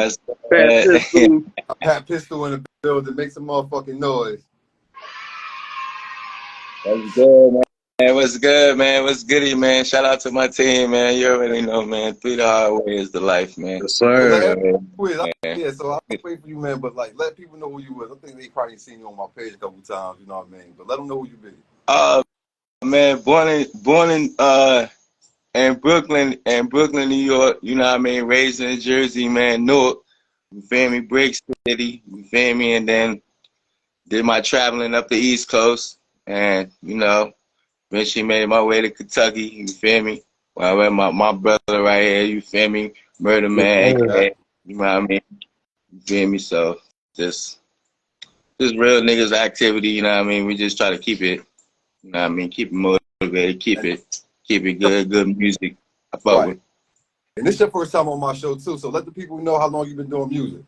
What's Pat good? Pistol. Pat Pistol in the building. Make some motherfucking noise. What's good, man? What's good, man? What's goody, man? Shout out to my team, man. You already know, man. 3 the hard way is the life, man. Yes, Hey, let sir. yeah, so I'll wait for you, man. But like, let people know who you is. I think they probably seen you on my page a couple times. You know what I mean? But let them know who you be. Man, born in Brooklyn, New York. You know what I mean? Raised in Jersey, man. Newark. You feel me? Brick City. You feel me? And then did my traveling up the East Coast, and eventually made my way to Kentucky. You feel me? Well, I met my brother right here. You feel me? Murda man, aka. You know what I mean? You feel me? So just real niggas activity. You know what I mean? We just try to keep it. You know what I mean? Keep it motivated. Keep it good music. I fuck Right. with. And this your first time on my show too. So let the people know how long you've been doing music.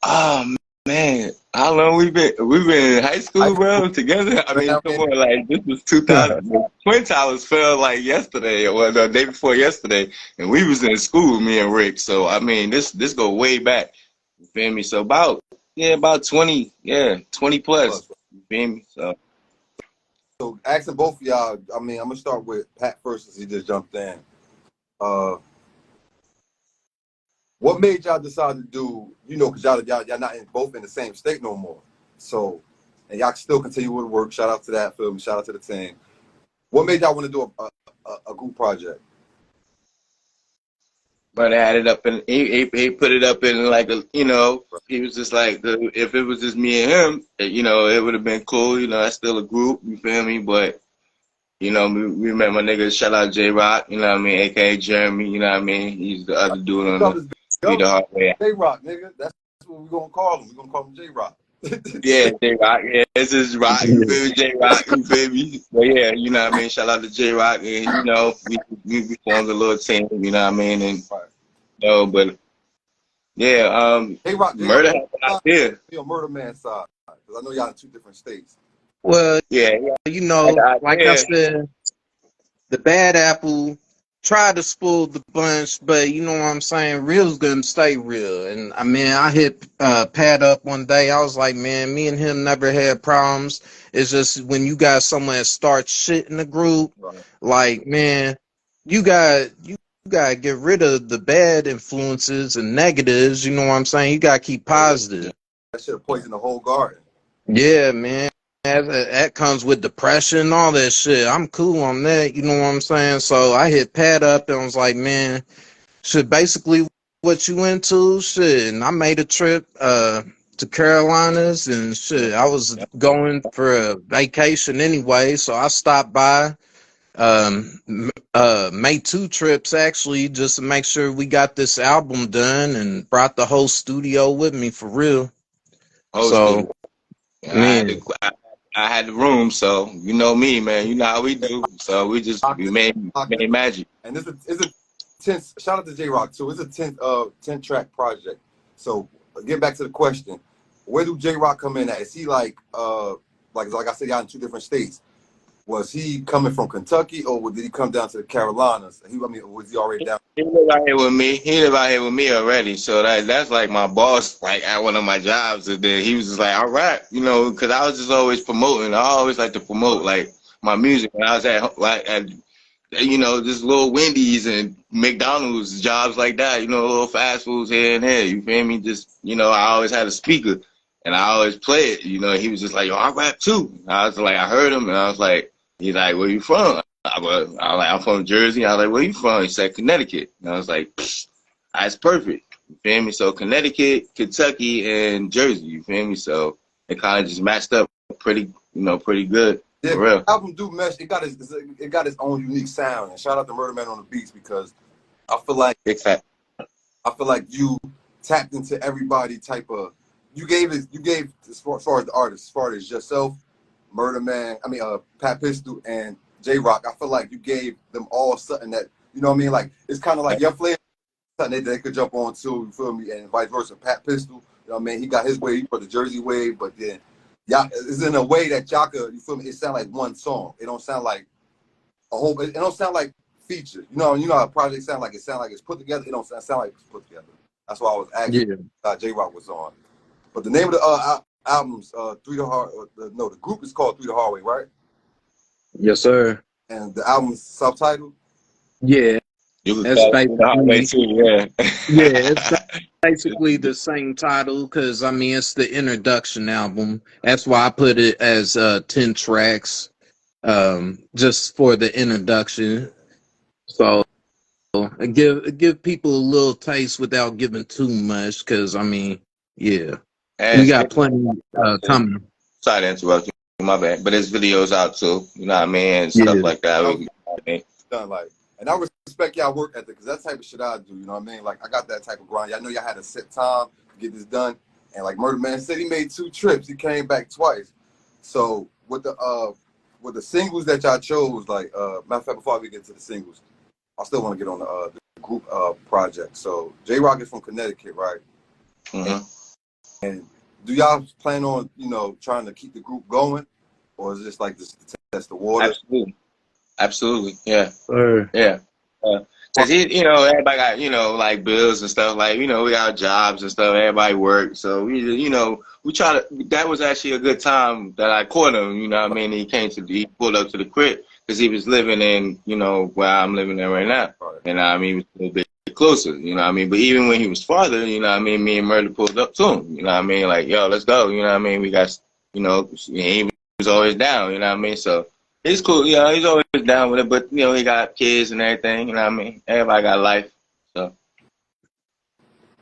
Oh man, how long we been? We've been in high school, bro, together. I mean, come on, like this was 2000. Twin Towers fell like yesterday, or the day before yesterday, and we was in school, me and Rick. So I mean, this go way back. You feel me? So about 20, 20 plus. You feel me? So asking both of y'all, I mean, I'm gonna start with Pat first since he just jumped in. What made y'all decide to do, because y'all not both in the same state no more. So, and y'all still continue with work. Shout out to that film. Shout out to the team. What made y'all want to do a group project? But I had it up in he put it up in like he was just like if it was just me and him, it would have been cool. That's still a group. You feel me? But we met my nigga. Shout out J Rock. You know what I mean? AKA Jeremy. You know what I mean? He's the other dude on the Three the hard way. J Rock, nigga. That's what we're gonna call him. We're gonna call him J Rock. Yeah, J Rock. Yeah, this is Rock. You feel me, J Rock? You feel me? But yeah, you know what I mean. Shout out to J Rock, and we formed a little team. You know what I mean? And but yeah, J-Rock, Murda had an idea. Murda man side, because I know y'all in 2 different states. Well, Yeah, like I said, the bad apple tried to spoil the bunch, but you know what I'm saying? Real's gonna stay real. And I mean, I hit Pat up one day. I was like, man, me and him never had problems. It's just when you got someone that starts shit in the group, like, man, you gotta get rid of the bad influences and negatives. You know what I'm saying? You gotta keep positive. That should have poisoned the whole garden. Yeah, man. That comes with depression and all that shit. I'm cool on that, you know what I'm saying? So I hit Pat up and was like, man, shit, basically what you into, shit. And I made a trip to Carolinas and shit. I was going for a vacation anyway, so I stopped by. Made 2 trips actually just to make sure we got this album done and brought the whole studio with me for real. So, man. I had the room, so you know me, man. You know how we do. So we made magic. And this is a 10. Shout out to J Rock too. It's a 10 track project. So get back to the question: where do J Rock come in at? Is he like I said, y'all in 2 different states? Was he coming from Kentucky, or did he come down to the Carolinas? Was he already down? He live out here with me. He live out here with me already. So that's like my boss, like at one of my jobs. And then he was just like, all right, because I was just always promoting. I always like to promote like my music. When I was at just little Wendy's and McDonald's, jobs like that, little fast foods here and there. You feel me? Just, I always had a speaker and I always play it. He was just like, yo, I rap too. I was like, I heard him and I was like, he's like, where you from? I was like, I'm from Jersey. I was like, where you from? He said, Connecticut. And I was like, that's perfect. You feel me? So Connecticut, Kentucky, and Jersey. You feel me? So it kind of just matched up pretty good. Yeah, for real. The album do mesh. It got its own unique sound. And shout out to Murda Man on the beats, because I feel like you tapped into everybody type of. You gave as far as the artist, as far as yourself, Murda Man. Pat Pistol and J Rock. I feel like you gave them all something that, you know what I mean. Like it's kind of like your flavor, something they could jump on too. You feel me? And vice versa. Pat Pistol, you know what I mean. He got his wave. He put the Jersey wave, but then. Yeah, it's in a way that y'all could, you feel me? It sound like one song. It don't sound like a whole. It don't sound like features. You know how a project sound like. It sound like it's put together. It don't sound like it's put together. That's why I was asking. Yeah. J-Rock was on. But the name of the album's the group is called Through the Hallway, right? Yes, sir. And the album's self-titled? Yeah. You could That's call it the hallway basically, too, yeah. yeah, it's basically the same title because I mean it's the introduction album. That's why I put it as 10 tracks, just for the introduction. So give people a little taste without giving too much, because I mean, yeah, we And got plenty coming. sorry to interrupt you, my bad. But there's videos out too, you know what I mean, and Yeah, stuff like that. You know what I mean? Done like, and I respect y'all work ethic because that's the type of shit I do. You know what I mean? Like I got that type of grind. Y'all know y'all had a set time to get this done, and like Murda Man said, he made 2 trips. He came back twice. So with the singles that y'all chose, like matter of fact, before we get to the singles, I still want to get on the group project. So J-Rock is from Connecticut, right? Mm-hmm. And do y'all plan on, you know, trying to keep the group going, or is it just like this to test the water? Absolutely, yeah, sir. yeah. Cause you know, everybody got, you know, like bills and stuff. Like, you know, we got jobs and stuff. Everybody works, so we, you know, we try to. That was actually a good time that I caught him. You know what I mean? He pulled up to the crib because he was living in, you know, where I'm living in right now. Right. And I mean, he was a little bit closer. You know what I mean? But even when he was farther, you know what I mean, me and Murda pulled up to him. You know what I mean? Like, yo, let's go. You know what I mean? We got, you know, he was always down. You know what I mean? So. He's cool, you know, he's always down with it, but, you know, he got kids and everything, you know what I mean? Everybody got life, so.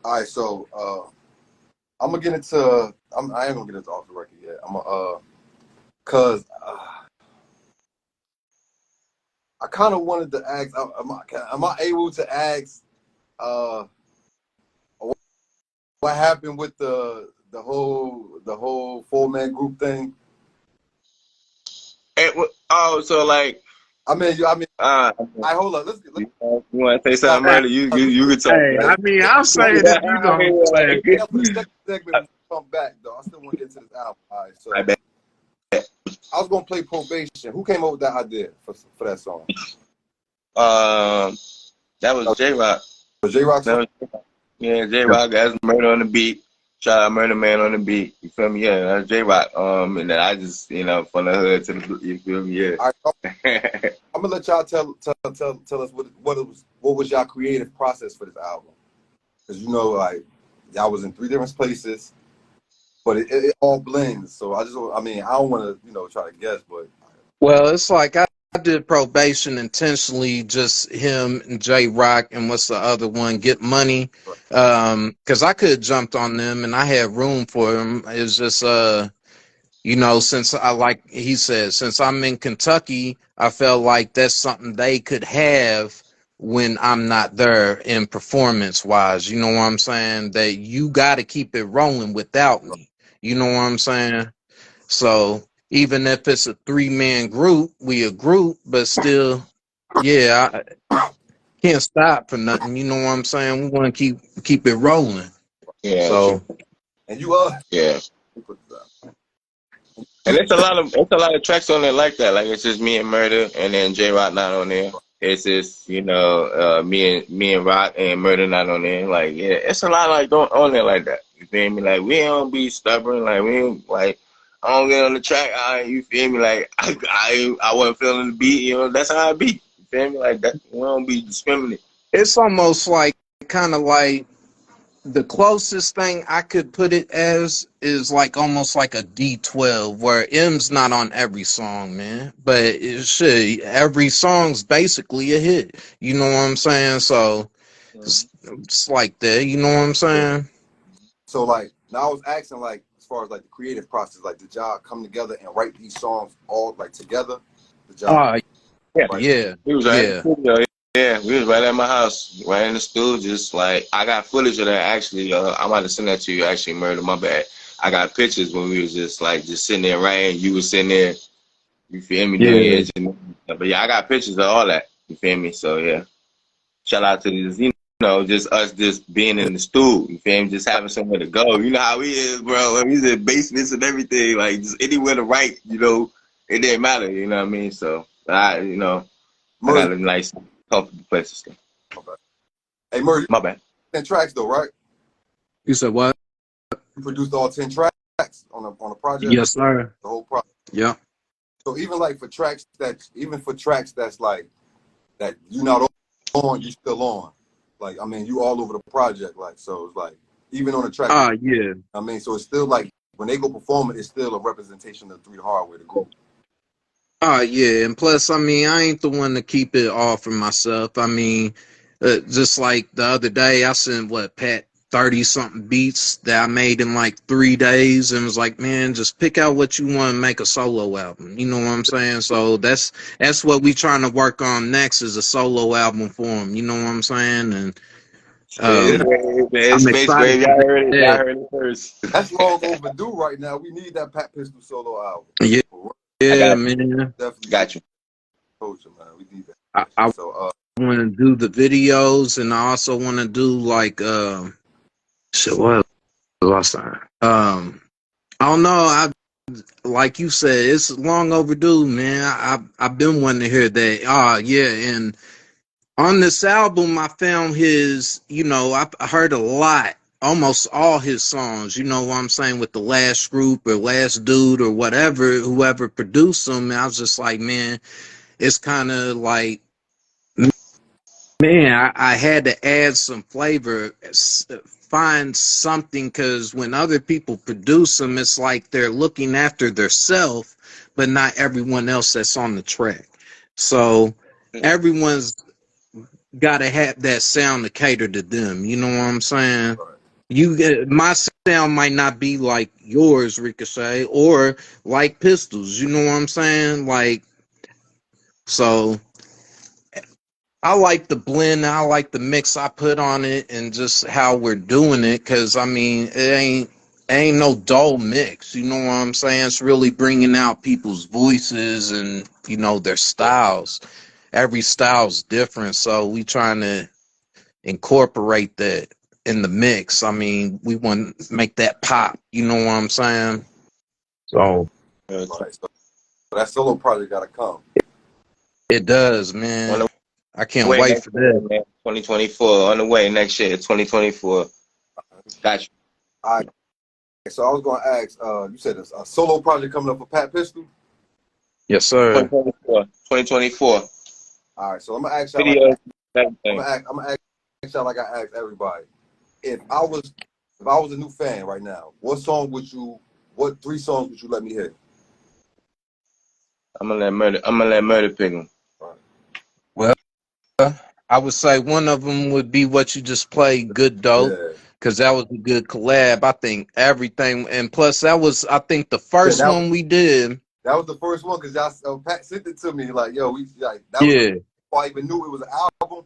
All right, so I'm gonna get into. I ain't gonna get into off the record yet. I'm gonna cause I kind of wanted to ask. Am I able to ask what happened with the whole 4-man group thing? So, like. I mean, Uh, I hold on. Let's you want to say something, Hey, Murda? You can talk, I man. mean, I'm saying it, you know what I'm saying. yeah, for the second segment when we come back though. I still want to get to this album. All right, so I bet. I was gonna play Probation. Who came up with that idea for that song? That was J-Rock. Was J-Rock song? Yeah, J-Rock, that's Murda on the beat. Shout out Murda Man on the beat. You feel me? Yeah, that's J-Rock. And then I just, you know, from the hood to the, you feel me? Yeah. All right, I'm gonna let y'all tell us what was y'all creative process for this album? Because you know, like y'all was in 3 different places, but it all blends. So I don't want to, you know, try to guess, but Well, it's like I did Probation intentionally, just him and J-Rock and what's the other one, Get Money. Because I could have jumped on them and I had room for them. It's just you know, since like he said, since I'm in Kentucky, I felt like that's something they could have when I'm not there in performance wise. You know what I'm saying? That you got to keep it rolling without me. You know what I'm saying? So even if it's a 3-man group, we a group, but still, yeah, I can't stop for nothing. You know what I'm saying? We want to keep it rolling. Yeah, So and yeah. And it's a lot of tracks on there like that. Like it's just me and Murda, and then J-Rock not on there. It's just, you know, me and Rock and Murda not on there. Like, yeah, it's a lot like on there like that. You feel me? Like we don't be stubborn. Like we don't, like I don't get on the track. You feel me? Like I wasn't feeling the beat. You know, that's how I be. You feel me? Like that. We don't be discriminate. it's almost like kind of like the closest thing I could put it as is like almost like a D12 where M's not on every song, man. But it should every song's basically a hit. You know what I'm saying? So it's like that. You know what I'm saying? so like now I was asking like as far as like the creative process, like did y'all come together and write these songs all like together? Did y'all? Yeah. Yeah. He was right in the studio. Yeah, we was right at my house, right in the studio. Just like I got footage of that actually. I might have sent that to you actually, Murda. My bad. I got pictures when we was just sitting there writing. You was sitting there. You feel me? Doing your engineering. But yeah, I got pictures of all that. You feel me? So yeah, shout out to this. You know, just us just being in the stool. You feel me? Just having somewhere to go. You know how we is, bro. He's in basements and everything. Like just anywhere to write. You know, it didn't matter. You know what I mean? So I Murda, got a nice comfortable place to stay. okay. Hey, Murda, My bad. 10 tracks though, right? You said what? You produced all 10 tracks on a project. Yes, sir. The whole project. Yeah. So even like for tracks that's like that you're not on, you still on. Like I mean, you all over the project. Like so, it's like even on the track. Yeah. I mean, so it's still like when they go perform it, it's still a representation of 3 Hardware, the group. Yeah, and plus, I mean, I ain't the one to keep it all for myself. I mean, just like the other day, I sent Pat 30 something beats that I made in like 3 days, and was like, man, just pick out what you want to make a solo album. You know what I'm saying? So that's what we trying to work on next is a solo album for him. You know what I'm saying? And it's I'm SpaceWave. excited. Y'all heard it first. That's long overdue right now. We need that Pat Pistal solo album. Yeah, yeah, man. Definitely Got you. Coach, man. We need that. I So want to do the videos, and I also want to do like shit. What was I saying? I don't know. Like you said, it's long overdue, man. I've been wanting to hear that. Yeah, and on this album, I found his. You know, I heard a lot, almost all his songs. You know what I'm saying, with the Last Group or Last Dude or whatever, whoever produced them. And I was just like, man, it's kind of like. Man, I had to add some flavor, find something, because when other people produce them, it's like they're looking after their self, but not everyone else that's on the track. So everyone's got to have that sound to cater to them. You know what I'm saying? My sound might not be like yours, Ricochet, or like Pistols. You know what I'm saying? Like, so. I like the blend. I like the mix I put on it, and just how we're doing it. Cause I mean, it ain't no dull mix. You know what I'm saying? It's really bringing out people's voices and their styles. Every style's different, so we trying to incorporate that in the mix. I mean, we want to make that pop. You know what I'm saying? So, so that solo project gotta come. It does, man. I can't wait for that. Man. 2024 on the way next year. 2024. Got you. All right. So I was gonna ask. You said a solo project coming up for Pat Pistal. Yes, sir. 2024. All right. So I'm gonna ask y'all. I'm gonna ask y'all like I asked everybody. If I was a new fan right now, what 3 songs would you let me hear? I'm gonna let Murda pick them. Well, I would say one of them would be what you just played, Good Dope, because that was a good collab. I think everything, and plus that was, I think, the first one we did. That was the first one because y'all Pat sent it to me like, yo, we like that was before I even knew it was an album.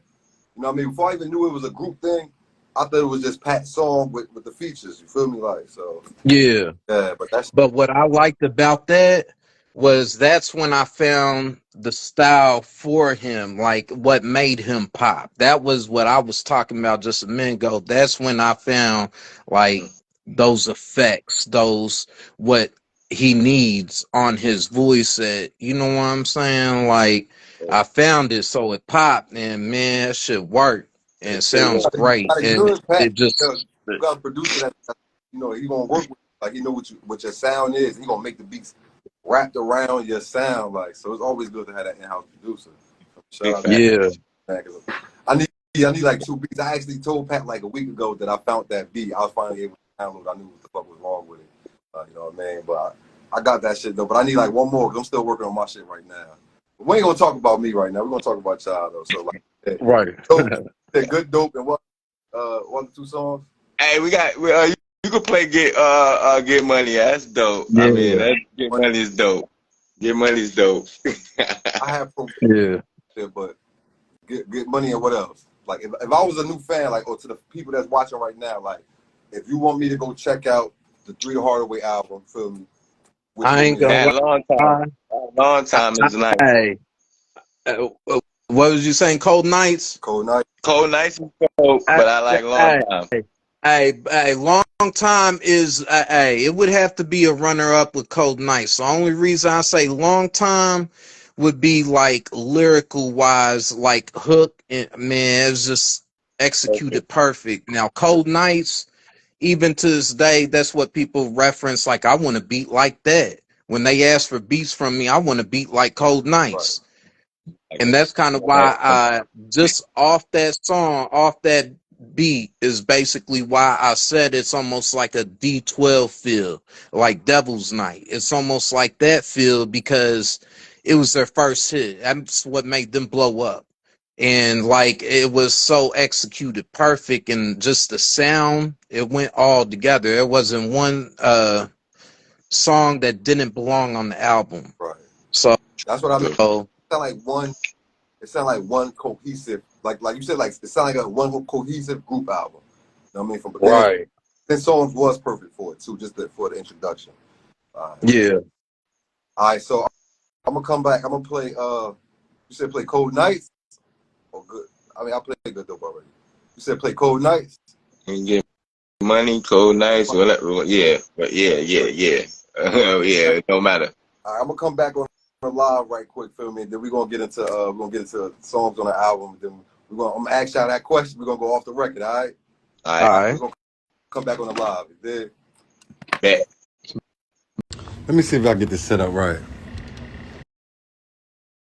You know what I mean? Before I even knew it was a group thing, I thought it was just Pat's song with the features. You feel me? Like so. Yeah. But what I liked about that was that's when I found the style for him, like what made him pop. That was what I was talking about just a minute ago. That's when I found like those effects, those what he needs on his voice. That, you know what I'm saying? Like I found it, so it popped, and man, that shit worked and it sounds great. And it just you got a producer that he gonna work with, like he know what your sound is. He gonna make the beats wrapped around your sound, like so. It's always good to have that in-house producer. I need like 2 beats. I actually told Pat like a week ago that I found that beat. I was finally able to download. I knew what the fuck was wrong with it. You know what I mean? But I got that shit though. But I need like 1 more because I'm still working on my shit right now. But we ain't gonna talk about me right now. We're gonna talk about y'all though. So like, right. Good Dope and what? 1 or 2 songs. Hey, you could play Get Money. That's dope. Yeah. I mean, Get Money is dope. Get Money is dope. I have but get Money and what else? Like if I was a new fan, like, or to the people that's watching right now, like if you want me to go check out the 3 Hardaway album, feel me? I ain't gonna long time is nice. Hey, what was you saying? Cold Nights? Cold Nights. Cold Nights is dope, but I like Long Time. Hey, Long Time is it would have to be a runner-up with Cold Nights. The only reason I say Long Time would be like lyrical wise, like hook, and man, it's just executed perfect. Now Cold Nights, even to this day, that's what people reference. Like, I want a beat like that. When they ask for beats from me, I want a beat like Cold Nights. Right. And that's kind of why I just off that song, off that beat is basically why I said it's almost like a D12 feel, like Devil's Night. It's almost like that feel because it was their first hit. That's what made them blow up. And like it was so executed perfect, and just the sound, it went all together. There wasn't one song that didn't belong on the album. Right. So that's what I mean. It sound like one cohesive, like you said, like it sound like a one cohesive group album. You know what I mean? From right. 10 songs was perfect for it too, just for the introduction. Yeah. All right, so I'm gonna come back. I'm gonna play. You said play Cold Nights. Oh, good. I mean, I played Good Dope already. You said play Cold Nights. And get money, Cold Nights, whatever. Yeah, but yeah. Oh yeah, it don't matter. All right, I'm gonna come back on the live right quick, feel me? Then we're gonna get into songs on the album. Then I'm gonna ask y'all that question. We're gonna go off the record. All right. All right. We're gonna come back on the live. Bet. Let me see if I get this set up right.